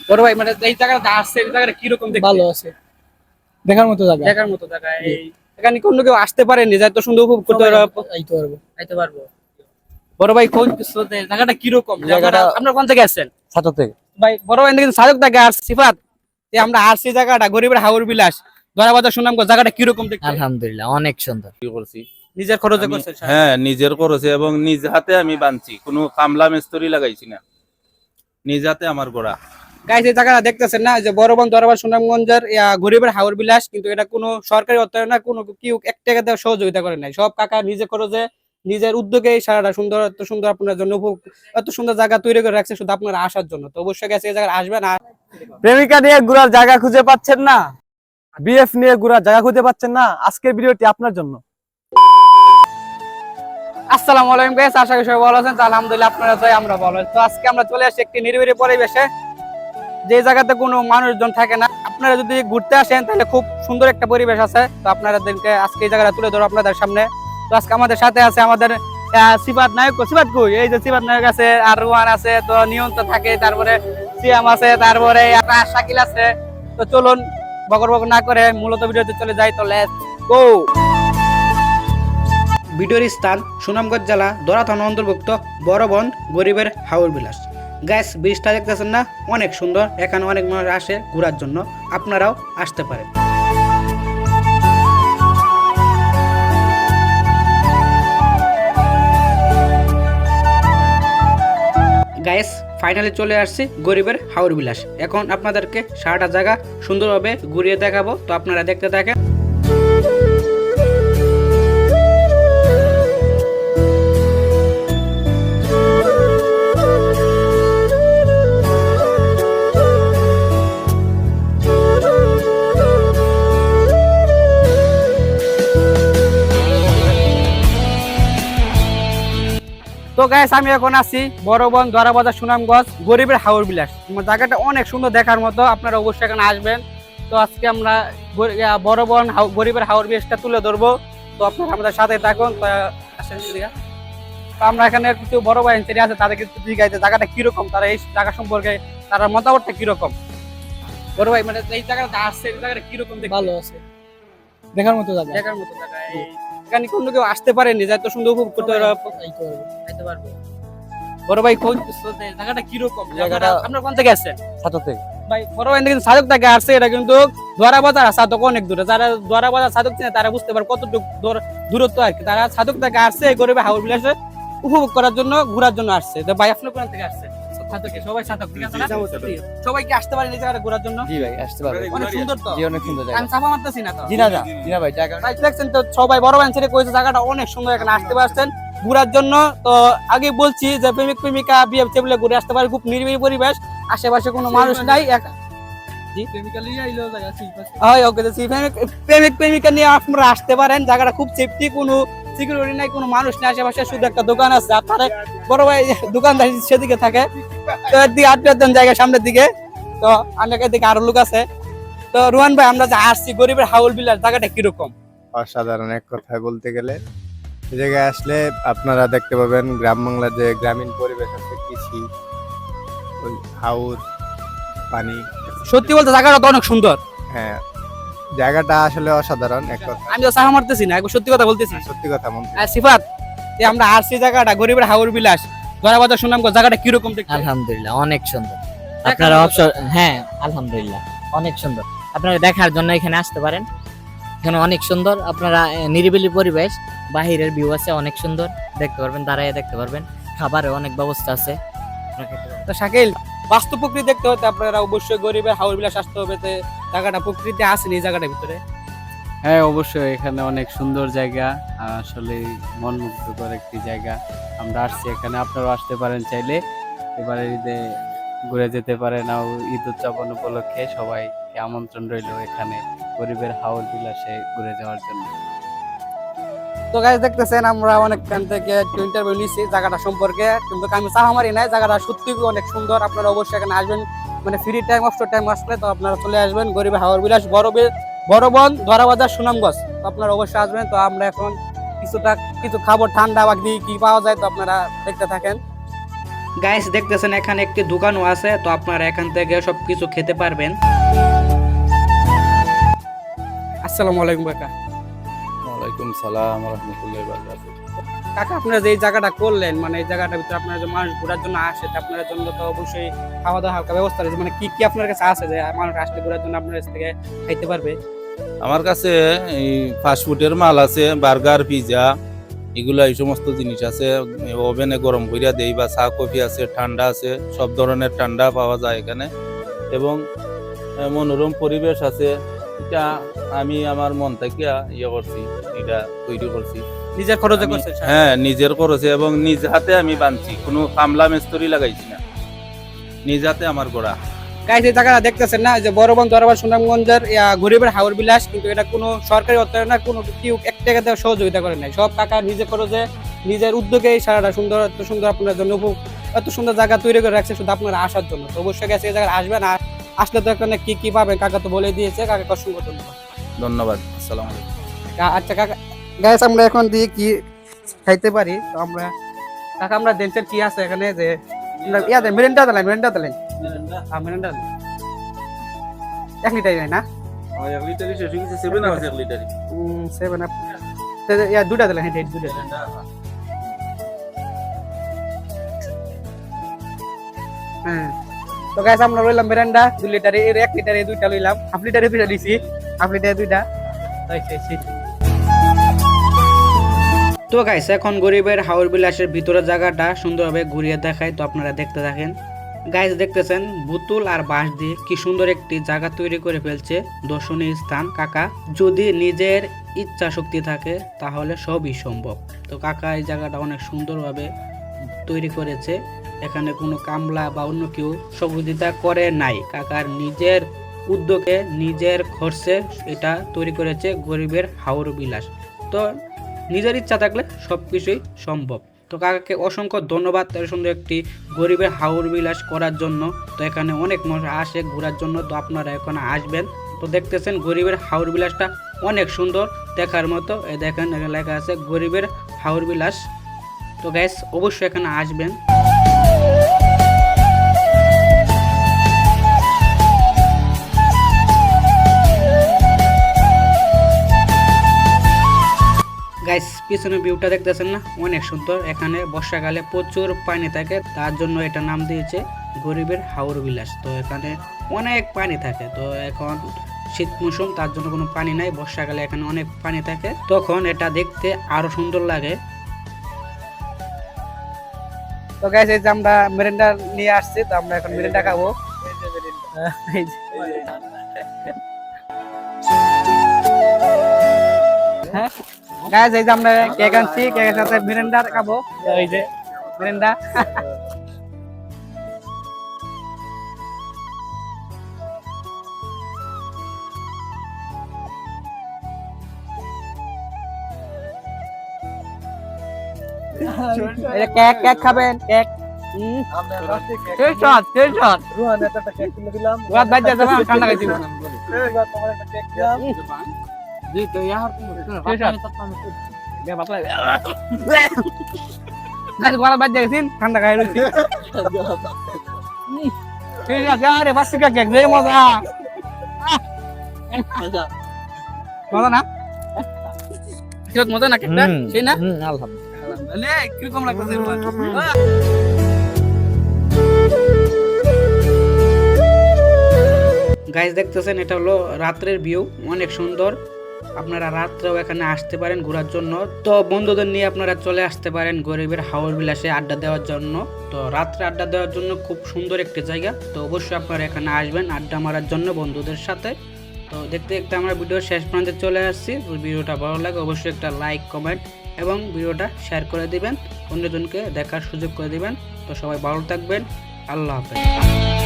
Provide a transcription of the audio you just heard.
বড় ভাই মানে এই জায়গাটা আসছে, এই জায়গাটা কিরকম দেখতে? ভালো আছে, দেখার মতো জায়গা। দেখার মতো জায়গা। এখানে কোনো কেউ আসতে পারেনি যে এত সুন্দর উপভোগ করতে আইতে পারবো। আইতে পারবো? বড় ভাই কোন জায়গাটা কিরকম? জায়গাটা আপনার কোন থেকে আসছেন? ছাতা থেকে। ভাই বড় ভাই কিন্তু সাজক থেকে আসছে সিফাত, যে আমরা আসছি জায়গাটা গরিবের হাওর বিলাস ধরাবাজার সুনামগঞ্জ, জায়গাটা কিরকম দেখতে? আলহামদুলিল্লাহ অনেক সুন্দর। করছি। নিজের খরচে করছেন? হ্যাঁ, নিজের খরচে এবং নিজ হাতে আমি বানছি, কোনো কামলা মিস্ত্রি লাগাইছি না, নিজ হাতে আমার গোড়া। গাইস এই জায়গাটা দেখতেছেন না, যে বড়বন দরবার সুনামগঞ্জের গরিবের হাওর বিলাস, কিন্তু এটা কোনো সরকারি অর্থায়ন না, কোনো কেউ এক টাকা দিয়ে সহযোগিতা করে নাই, সব কাকা নিজে খরচে নিজের উদ্যোগে এই সারাটা সুন্দর, এত সুন্দর আপনার জন্য এত সুন্দর জায়গা তৈরি করে রাখছে শুধু আপনারা আসার জন্য। তো অবশ্যই গেছে এই জায়গায় আসবেন। আর প্রেমিকা নিয়ে ঘোরার জায়গা খুঁজে পাচ্ছেন না, বিএফ নিয়ে ঘোরার জায়গা খুঁজে পাচ্ছেন না, আজকের ভিডিওটি আপনার জন্য। আসসালামু আলাইকুম গাইস, আশা করি সবাই ভালো আছেন। তো আলহামদুলিল্লাহ আপনারা চাই আমরা ভালো আছি। তো আজকে আমরা চলে আসি একটি নিরিবিলি পরিবেশে, যে জায়গাতে কোনো মানুষজন থাকে না। আপনারা যদি ঘুরতে আসেন তাহলে খুব সুন্দর একটা পরিবেশ আছে। তো আপনাদেরকে আজকে এই জায়গাটা তুলে ধরো আপনাদের সামনে। তো আজকে আমাদের সাথে আছে আমাদের সিফাত নায়ক। সিফাত কই? এই যে সিফাত নায়ক আছে, আর রোহান আছে, তো নিয়ন্ত থাকে, তারপরে সিয়াম আছে, তারপরে শাকিল আছে। তো চলুন বকর বকর না করে মূলত ভিডিওতে চলে যাই। তো লেটস গো। ভিডিওর স্থান সুনামগঞ্জ জেলা দরা থানা অন্তর্ভুক্ত বড়বন গরিবের হাওর বিলাস। গ্যাস ব্রিজটা দেখতেছেন না, অনেক সুন্দর। এখানে অনেক মানুষ আসে ঘোরার জন্য, আপনারাও আসতে পারেন। গাইস ফাইনালি চলে আসছি গরিবের হাওর বিলাস। এখন আপনাদেরকে সারাটা জায়গা সুন্দরভাবে ঘুরিয়ে দেখাবো, তো আপনারা দেখতে থাকেন। তো গাইস আমি এখন আছি বড়বন দরাবাজার সুনামগঞ্জ গরিবের হাওর বিলাস। জায়গাটা অনেক সুন্দর দেখার মতো, আপনারা অবশ্যই এখানে আসবেন। তো আজকে আমরা বড়বন গরিবের হাওর বিলাসটা তুলে ধরবো, তো আপনারা আমাদের সাথে থাকুন। তো আমরা এখানে কিছু বড় ভাই আছে, তাদেরকে জিজ্ঞাসা জায়গাটা কিরকম, তারা এই জায়গা সম্পর্কে তারা মতামতটা কিরকম। বড় ভাই মানে এই জায়গাটা আসছে, এই জায়গাটা কিরকম দেখতে? ভালো আছে, দেখার মতো জায়গা। দেখার মতো জায়গা। এখানে কোনো কেউ আসতে পারেনি যে এত সুন্দর উপভোগ করতে আইতে পারবো। বড় ভাই কোন জায়গাটা কিরকম? জায়গাটা আপনার কোন থেকে আসছেন? ছাতা থেকে। ভাই বড় ভাই কিন্তু সাধক থেকে আসছে, এটা কিন্তু দোয়ারাবাজার আর সাধক অনেক দূরে। যারা দোয়ারাবাজার সাধক চিনে তারা বুঝতে পারে কতটুকু দূরত্ব আর কি। তারা সাধক থেকে আসছে এই গরিবের হাওর বিলাসে উপভোগ করার জন্য, ঘোরার জন্য আসছে। তো ভাই আপনি কোন থেকে আসছেন? সাধকে সবাই সাধক, ঠিক আছে না? সবাই কি আসতে পারেন এই জায়গাটা ঘোরার জন্য? জি ভাই, আসতে পারবে। অনেক সুন্দর তো। জি, অনেক সুন্দর জায়গা। আমি চাপা মারতেছি না তো? জি না ভাই, জায়গা ভাই দেখছেন তো, সবাই বড় ভাই ছেড়ে কইছে জায়গাটা অনেক সুন্দর, এখানে আসতে পারছেন ঘোরার জন্য। তো আগে বলছি যে প্রেমিক প্রেমিকা বিয়ে টেবিলে ঘুরে আসতে পারে, খুব নিরিবিলি পরিবেশ, আশেপাশে কোনো মানুষ নাই। প্রেমিক প্রেমিকা নিয়ে আপনারা আসতে পারেন, জায়গাটা খুব সেফটি, কোনো সিকিউরিটি নাই, কোনো মানুষ নেই আশেপাশে, শুধু একটা দোকান আছে। আপনারা বড় ভাই দোকানদার সেদিকে থাকে, তো একদিকে আটজন জায়গা সামনের দিকে, তো অনেক দিকে আরো লোক আছে। তো রোহান ভাই আমরা যে আসছি গরিবের হাওর বিলাস, জায়গাটা কিরকম? অসাধারণ। এক কথায় বলতে গেলে এই জায়গায় আসলে আপনারা দেখতে পাবেন গ্রাম বাংলার যে গ্রামীণ পরিবেশ আছে, কৃষি, ওই হাউর, পানি। সত্যি বলতে জায়গাটা তো অনেক সুন্দর। হ্যাঁ, জায়গাটা আসলে অসাধারণ। এক কথা, আমি তো চাহা মারতেছি না, একবার সত্যি কথা বলতেছি। সত্যি কথা মন্ত্রী। সিফাত, আমরা আসছি জায়গাটা গরিবের হাওর বিলাস দরাবাজার সুনামগঞ্জ, জায়গাটা কিরকম দেখতে? আলহামদুলিল্লাহ অনেক সুন্দর। আপনারা অবসর, হ্যাঁ আলহামদুলিল্লাহ অনেক সুন্দর। আপনারা দেখার জন্য এখানে আসতে পারেন, এখানে অনেক সুন্দর। আপনারা নিরিবিলি পরিবেশ, বাহিরের ভিউ আছে অনেক সুন্দর, দেখতে পারবেন, দাঁড়ায় দেখতে পারবেন। খাবারের অনেক ব্যবস্থা আছে। তো শাকিল, বাস্তব প্রকৃতি দেখতে হতে আপনারা অবশ্যই গরিবের হাওর বিলাস আসতে হবে। তো জায়গাটা প্রকৃতি আসেনি এই জায়গাটার ভিতরে। হ্যাঁ অবশ্যই, এখানে অনেক সুন্দর জায়গা, আসলে মনমুগ্ধকর একটি জায়গা। আমরা আসছি এখানে, আপনারাও আসতে পারেন চাইলে। এবারে ঈদে ঘুরে যেতে পারেন, ঈদ উদযাপন উপলক্ষে সবাইকে আমন্ত্রণ রইল এখানে গরিবের হাওর বিলাসে ঘুরে যাওয়ার জন্য। তো গাইস দেখতেছেন আমরা অনেকখান থেকে ইন্টারভিউ নিছি জায়গাটা সম্পর্কে, কিন্তু আমি চাহা মারি নাই, জায়গাটা সত্যি অনেক সুন্দর। আপনারা অবশ্যই এখানে আসবেন, মানে ফ্রি টাইম অফ টাইম আসলে তো আপনারা চলে আসবেন গরিবের হাওর বিলাস বড়বন দরাবাজার সুনামগঞ্জ। তো আপনারা অবশ্যই আসবেন। তো আমরা এখন কিছু খাবো ঠান্ডা বা কি পাওয়া যায়, তো আপনারা দেখতে থাকেন। গাইস দেখতেছেন এখানে একটি দোকানও আছে, তো আপনারা এখান থেকে সবকিছু খেতে পারবেন। আসসালামু আলাইকুম কাকা। ওয়ালাইকুম সালাম রহমতুল্লাহি ওয়া বারাকাতুহু। কাকা আপনারা যে এই জায়গাটা করলেন, মানে এই জায়গাটার ভিতরে আপনারা যে মানুষ ঘোরার জন্য আসে, তা আপনাদের জন্য তো অবশ্যই খাওয়া দাওয়া হালকা ব্যবস্থা রয়েছে, মানে কি কি আপনার কাছে আছে যে মানুষ আসলে ঘোরার জন্য আপনার কাছ থেকে খাইতে পারবে? আমার কাছে এই ফাস্টফুডের মাল আছে, বার্গার, পিৎজা, এগুলা এই সমস্ত জিনিস আছে। ওভেনে গরম করিয়া দেই, বা চা কফি আছে, ঠান্ডা আছে, সব ধরনের ঠান্ডা পাওয়া যায় এখানে। এবং মনোরম পরিবেশ আছে। এটা আমি আমার মন থেকে করছি, এটা তৈরি করছি নিজের খরচে আমি- করছেন? হ্যাঁ, নিজের খরচে এবং নিজ হাতে আমি বানছি, কোনো কামলা মিস্ত্রি লাগাইছি না, নিজ হাতে আমার গোড়া। গাইস এই জায়গাটা দেখতেছেন না, যে বড় বন্ধু আবার সুনামগঞ্জের গরিবের হাওর বিলাস, কিন্তু এটা কোনো সরকারি অর্থায়ন না, কোনো কেউ এক টাকা দিয়ে সহযোগিতা করে নাই, সব টাকা নিজে খরচে নিজের উদ্যোগে এই সারাটা সুন্দর, এত সুন্দর আপনার জন্য এত সুন্দর জায়গা তৈরি করে রাখছে শুধু আপনারা আসার জন্য। তো অবশ্যই গেছে এই জায়গায় আসবেন, আর আসলে তো এখানে কি কি পাবেন কাকা তো বলে দিয়েছে, কাকা অসংখ্য ধন্যবাদ। ধন্যবাদ, আসসালামু আলাইকুম। আচ্ছা কাকা, গাইস আমরা এখন দিয়ে কি খাইতে পারি? তো আমরা কাকা আমরা দেখছেন কি আছে এখানে, যে ইয়াতে মিরিন্ডা দিলেন, মিরিন্ডা দিলেন, মিরিন্ডা 1 লিটার না? 7 আপ ইয়া দুটা দিলেন, হ্যাঁ দুটা দিলেন। হ্যাঁ, তো গাইস আমরা লইলাম মিরিন্ডা 2 লিটার, এর 1 লিটার এই দুইটা লইলাম, হাফ লিটারে দুইটা দিছি, হাফ লিটারে দুইটা। তো গাইস এখন গরিবের হাওর বিলাসের ভিতরের জায়গাটা সুন্দরভাবে ঘুরিয়ে দেখায়, তো আপনারা দেখতে থাকেন। গাইস দেখতেছেন বোতল আর বাঁশ দিয়ে কি সুন্দর একটি জায়গা তৈরি করে ফেলছে, দর্শনীয় স্থান। কাকা যদি নিজের ইচ্ছা শক্তি থাকে তাহলে সবই সম্ভব। তো কাকা এই জায়গাটা অনেক সুন্দরভাবে তৈরি করেছে, এখানে কোনো কামলা বা অন্য কেউ সহযোগিতা করে নাই, কাকার নিজের উদ্যোগে নিজের খরচে এটা তৈরি করেছে গরিবের হাওর বিলাস। তো নিজের ইচ্ছা থাকলে সব কিছুই সম্ভব। তো কাকাকে অসংখ্য ধন্যবাদ এর সুন্দর একটি গরিবের হাওর বিলাস করার জন্য। তো এখানে অনেক মানুষ আসে ঘোরার জন্য, তো আপনারা এখানে আসবেন। তো দেখতেছেন গরিবের হাওর বিলাসটা অনেক সুন্দর দেখার মতো, এই দেখেন এখানে লেখা আছে গরিবের হাওর বিলাস। তো গাইস অবশ্যই এখানে আসবেন। গাইস পিছনে ভিউটা দেখতেছেন না, অনেক সুন্দর। এখানে বর্ষাকালে প্রচুর পানি থাকে, তার জন্য এটা নাম দিয়েছে গরিবের হাওর বিলাস। তো এখানে অনেক পানি থাকে, তো এখন শীত মৌসুম, তার জন্য কোনো পানি নাই। বর্ষাকালে এখানে অনেক পানি থাকে, তখন এটা দেখতে আরো সুন্দর লাগে। তো গাইস এই যে আমরা মিরিন্ডা নিয়ে আসছি, তো আমরা এখন মিরিন্ডা খাবো। হ্যাঁ গাইস এই যে আমরা কেক আনছি, কেকের সাথে মিরিন্ডা খাবো, এই যে মিরিন্ডা। এই যে কেক, কেক খাবেন? কেক ঠান্ডা খাইছি ঠান্ডা খাই রয়েছি। ঠিক আছে, আরে বাচ্চা কেক যে মজা, মজা না? মজা না কেকটা? সেই না? আলহামদুলিল্লাহ। কিরকম লাগতেছে? গাইস দেখতেছেন এটা হলো রাত্রের ভিউ, অনেক সুন্দর। আপনারা রাত্রেও এখানে আসতে পারেন ঘোরার জন্য। তো বন্ধুদের নিয়ে আপনারা চলে আসতে পারেন গরিবের হাওর বিলাসে আড্ডা দেওয়ার জন্য। তো রাত্রে আড্ডা দেওয়ার জন্য খুব সুন্দর একটি জায়গা, তো অবশ্যই আপনারা এখানে আসবেন আড্ডা মারার জন্য বন্ধুদের সাথে। তো দেখতে দেখতে আমরা ভিডিও শেষ পর্যন্ত চলে আসছি। ভিডিওটা ভালো লাগে অবশ্যই একটা লাইক, কমেন্ট এবং ভিডিওটা শেয়ার করে দিবেন, অন্যজনকে দেখার সুযোগ করে দিবেন। তো সবাই ভালো থাকবেন, আল্লাহ হাফেজ।